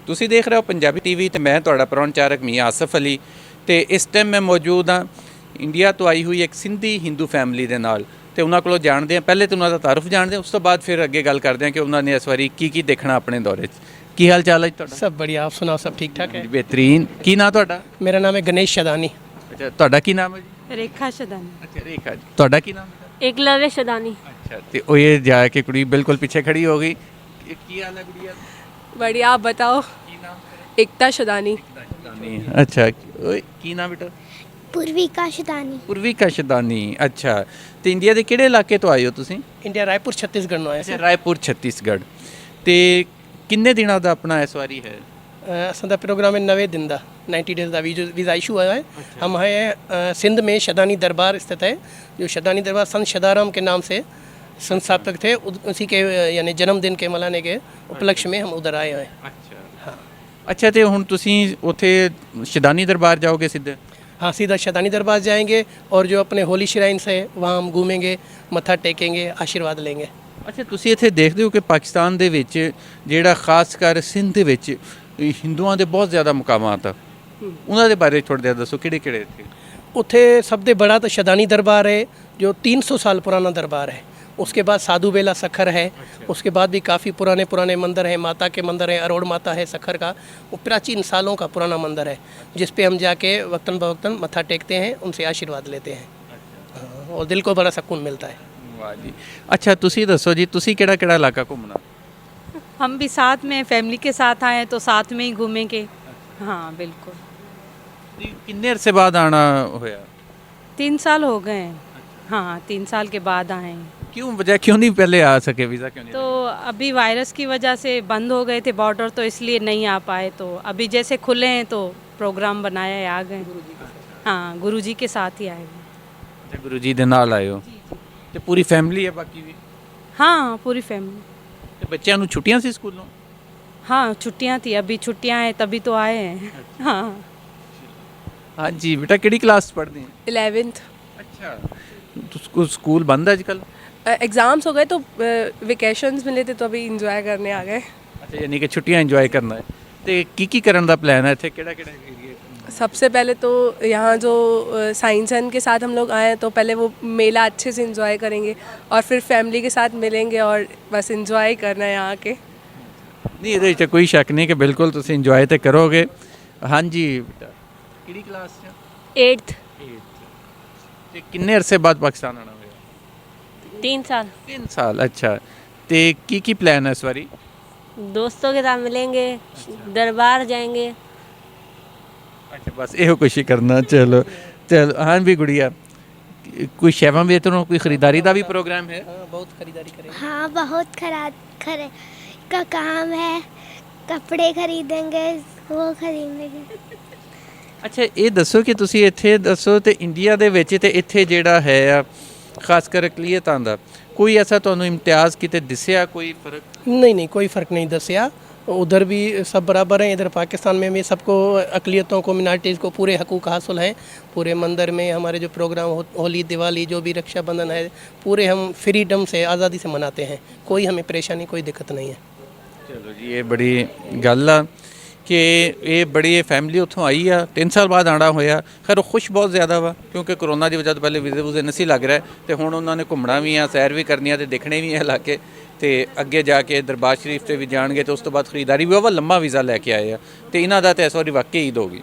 ਤੁਸੀਂ ਦੇਖ ਰਹੇ ਹੋ ਪੰਜਾਬੀ ਟੀਵੀ ਤੇ ਮੈਂ ਤੁਹਾਡਾ ਪ੍ਰੋਨਚਾਰਕ ਮੀਆਂ ਆਸਫ ਅਲੀ ਤੇ ਇਸ ਟਾਈਮ ਮੈਂ ਮੌਜੂਦ ਹਾਂ ਇੰਡੀਆ ਤੋਂ ਆਈ ਹੋਈ ਇੱਕ ਸਿੰਧੀ ਹਿੰਦੂ ਫੈਮਿਲੀ ਦੇ ਨਾਲ ਤੇ ਉਹਨਾਂ ਕੋਲੋਂ ਜਾਣਦੇ ਹਾਂ। ਪਹਿਲੇ ਤਾਂ ਉਹਨਾਂ ਦਾ ਤਾਰਫ ਜਾਣਦੇ ਹਾਂ, ਉਸ ਤੋਂ ਬਾਅਦ ਫਿਰ ਅੱਗੇ ਗੱਲ ਕਰਦੇ ਹਾਂ ਕਿ ਉਹਨਾਂ ਨੇ ਇਸ ਵਾਰੀ ਕੀ ਦੇਖਣਾ ਆਪਣੇ ਦੌਰੇ 'ਚ। ਕੀ ਹਾਲ ਚਾਲ ਹੈ ਜੀ ਤੁਹਾਡਾ? सब बढ़िया, आप सुनाओ, सब ठीक ठाक है? ਬਿਹਤਰੀਨ। ਕੀ ਨਾਂ ਤੁਹਾਡਾ? मेरा नाम है गणेश शदानी। ਅੱਛਾ, ਤੁਹਾਡਾ ਕੀ ਨਾਮ ਹੈ ਜੀ? रेखा शदानी। ਅੱਛਾ, ਰੇਖਾ ਜੀ। ਤੁਹਾਡਾ ਕੀ ਨਾਮ ਹੈ? एकलव्य शदानी। अच्छा, तो वो ये जा के कुड़ी बिल्कुल पीछे खड़ी हो गई। की हाल है गुड़िया? बढ़िया, आप बताओ। की नाम? एकता शदानी। अच्छा, ओए की नाम बेटा? पूर्विका शदानी। पूर्विका शदानी। अच्छा, तो इंडिया के किहड़े इलाके तो आए हो तुसीं? इंडिया रायपुर छत्तीसगढ़ नो आया अच्छा, रायपुर छत्तीसगढ़। ते किन्ने दिनों का अपना इस वारी है? असां दा प्रोग्राम है 90 दिन का, 90 डेज का वीज़ा इशू हुआ है। हम हैं सिंध में शदानी दरबार स्थित है, जो शदानी दरबार संत शदाराम के नाम से संस्थापक थे, उसी के यानी जन्मदिन के मनाने के उपलक्ष्य में हम उधर आए हैं। अच्छा हाँ। अच्छा, तो हुण तुसीं उत्थे शदानी दरबार जाओगे सीधे? हाँ, सीधा शदानी दरबार जाएंगे और जो अपने होली श्राइन्स है वहाँ हम घूमेंगे, मत्था टेकेंगे, आशीर्वाद लेंगे। अच्छा, ਤੁਸੀਂ ਇੱਥੇ ਦੇਖਦੇ ਹੋ ਕਿ ਪਾਕਿਸਤਾਨ ਦੇ ਵਿੱਚ ਜਿਹੜਾ ਖਾਸ ਕਰ ਸਿੰਧ ਦੇ ਵਿੱਚ ਹਿੰਦੂਆਂ ਦੇ ਬਹੁਤ ਜ਼ਿਆਦਾ ਮੁਕਾਮਾਤ ਆ, ਉਹਨਾਂ ਦੇ ਬਾਰੇ ਥੋੜ੍ਹਾ ਜਿਹਾ ਦੱਸੋ ਕਿਹੜੇ ਕਿਹੜੇ ਇੱਥੇ? उत्थे सब दे बड़ा तो शदानी दरबार है, जो 300 साल पुराना दरबार है। उसके बाद साधु बेला सखर है। उसके बाद भी काफ़ी पुराने मंदिर हैं, माता के मंदिर हैं, अरोड़ माता है सखर का, वो प्राचीन सालों का पुराना मंदिर है, जिस पे हम जाके वक्तन बवक्तन मत्था टेकते हैं, उनसे आशीर्वाद लेते हैं और दिल को बड़ा सुकून मिलता है। वाह जी। अच्छा, ਤੁਸੀਂ ਦੱਸੋ ਜੀ, ਤੁਸੀਂ ਕਿਹੜਾ ਕਿਹੜਾ ਇਲਾਕਾ ਘੁੰਮਣਾ? हम भी साथ में फैमिली के साथ आए हैं तो साथ में ही घूमेंगे। हाँ बिल्कुल। ਕਿੰਨੇ ਅਰਸੇ ਬਾਅਦ ਆਣਾ ਹੋਇਆ? 3 साल हो गए हैं। हाँ, 3 साल के बाद आए हैं। क्यों वजह क्यों नहीं पहले आ सके? वीज़ा क्यों नहीं? तो अभी वायरस की वजह से बंद हो गए थे बॉर्डर, तो इसलिए नहीं आ पाए। तो अभी जैसे खुले हैं तो प्रोग्राम बनाया है, आ गए। हाँ, गुरुजी के साथ ही आए हैं। अच्छा, गुरु जी ਦੇ ਨਾਲ ਆਏ ਹੋ ਤੇ ਪੂਰੀ ਫੈਮਿਲੀ ਹੈ ਬਾਕੀ ਵੀ? हाँ, पूरी फैमिली। ਤੇ ਬੱਚਿਆਂ ਨੂੰ ਛੁੱਟੀਆਂ ਸੀ ਸਕੂਲੋਂ? हाँ, छुट्टियाँ थी, अभी छुट्टियाँ हैं तभी तो आए हैं। हाँ। हाँ जी। बेटा किहड़ी क्लास पढ़दे हैं? 11th। अच्छा, तो स्कूल बंद है आजकल? एग्ज़ाम्स हो गए तो वेकेशंस मिले थे तो अभी इंजॉय करने आ गए। अच्छा, यानी कि छुट्टियां इंजॉय करना है। ਤੇ ਕੀ ਕਰਨ ਦਾ प्लान है ਇੱਥੇ? ਕਿਹੜਾ ਕਿਹੜਾ ਏਰੀਆ? सबसे पहले तो यहाँ जो साइंस सन के साथ हम लोग आए हैं तो पहले वो मेला अच्छे से इंजॉय करेंगे और फिर फैमिली के साथ मिलेंगे और बस इंजॉय करना है यहाँ के। नहीं, ਇਹਦੇ ਵਿੱਚ ਕੋਈ ਸ਼ੱਕ ਨਹੀਂ ਕਿ ਬਿਲਕੁਲ ਤੁਸੀਂ ਇੰਜੋਏ ਤੇ ਕਰੋਗੇ। ਹਾਂਜੀ ਬੇਟਾ, ਕਿਹੜੀ ਕਲਾਸ 'ਚ? 8th। 8th। ਤੇ ਕਿੰਨੇ ਅਰਸੇ ਬਾਅਦ ਪਾਕਿਸਤਾਨ ਆਣਾ ਹੋਇਆ? 3 साल। 3 ਸਾਲ। ਅੱਛਾ, ਤੇ ਕੀ प्लान है इस बारी? दोस्तों के साथ मिलेंगे, दरबार जाएंगे। अच्छा, बस ਇਹੋ ਕੁਛ ਹੀ ਕਰਨਾ। ਚਲੋ ਹਾਂ ਵੀ ਗੁੜੀਆ, कोई शैवा वेतनों कोई ख़रीदारी का भी प्रोग्राम है? हाँ, बहुत खरीदारी करेंगे। हाँ, बहुत खरे का काम है, कपड़े खरीदेंगे, वो खरीदेंगे। अच्छा, ये दसो कि तुसी इत्थे दसो ते इंडिया दे विच ते इत्थे जेड़ा है खास कर अकलीयतां दा कोई ऐसा तुहानूं इम्तियाज़ किते दिसिया, कोई फ़र्क? नहीं, कोई फ़र्क नहीं दसिया। उधर भी सब बराबर हैं, इधर पाकिस्तान में भी सबको अकलियतों को, मिनारिटीज़ को पूरे हकूक़ हासिल हैं। पूरे मंदिर में हमारे जो प्रोग्राम होली दिवाली जो भी रक्षाबंधन है, पूरे हम फ्रीडम से आज़ादी से मनाते हैं। कोई हमें परेशानी, कोई दिक्कत नहीं है। चलो जी, ये बड़ी गल आ कि ये बड़ी फैमिली उत्थों आई आ, 3 साल बाद आना होया। खैर खुश बहुत ज़्यादा वा क्योंकि कोरोना की वजह तो पहले वीज़े वूज़े नहीं लग रहा है, तो हुण उन्होंने घूमना भी है, सैर भी करनी है, तो देखने भी है इलाके, तो अगे जाके दरबार शरीफ से भी जाएंगे, तो उस तो बाद खरीदारी भी वो लंबा वीज़ा लैके आए हैं, तो इन्हों का तो इस बार वाकई ईद होगी।